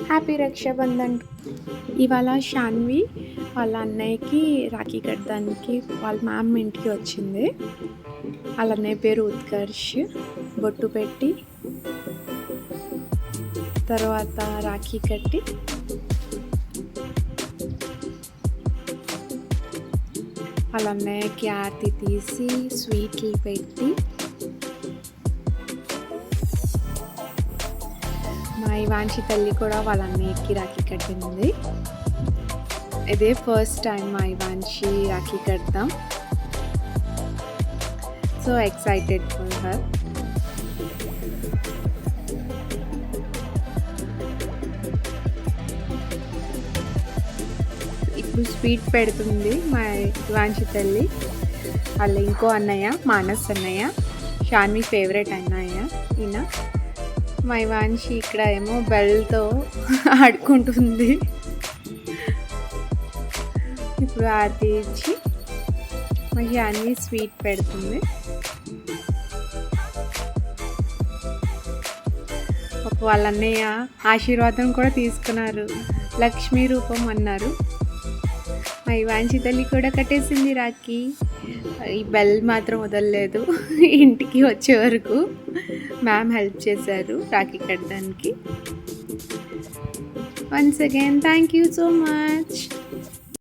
Happy Rakshabandhan. ఇవాళ షాన్వి వాళ్ళ అన్నయ్యకి రాఖీ కట్టడానికి వాళ్ళ మ్యామ్ ఇంటికి వచ్చింది. వాళ్ళ అన్నయ్య పేరు ఉత్కర్ష్. బొట్టు పెట్టి తర్వాత రాఖీ కట్టి వాళ్ళ అన్నయ్యకి ఆరతి తీసి స్వీట్లు పెట్టి మా ఇవాన్షి తల్లి కూడా వాళ్ళ అన్నయ్యకి రాఖీ కట్టింది. ఇదే ఫస్ట్ టైం మా ఇవాన్షి రాఖీ కడతాం. So excited for her. ఇప్పుడు స్వీట్ పెడుతుంది మా ఇవాన్షి తల్లి. వాళ్ళ ఇంకో అన్నయ్య మానస్ అన్నయ్య, షాన్వి ఫేవరెట్ అన్నయ్య ఈయన. మా ఇవాన్షి ఇక్కడ ఏమో బెల్తో ఆడుకుంటుంది. ఇప్పుడు ఆరతి ఇచ్చి మా షాన్వి స్వీట్ పెడుతుంది. వాళ్ళ అన్నయ్య ఆశీర్వాదం కూడా తీసుకున్నారు. లక్ష్మీ రూపం అన్నారు. మా ఇవాన్షి తల్లి కూడా కట్టేసింది రాఖీ. ఈ బెల్ మాత్రం వదలలేదు ఇంటికి వచ్చే వరకు. మ్యామ్ హెల్ప్ చేశారు రాఖీ కట్టడానికి. Once again thank you so much.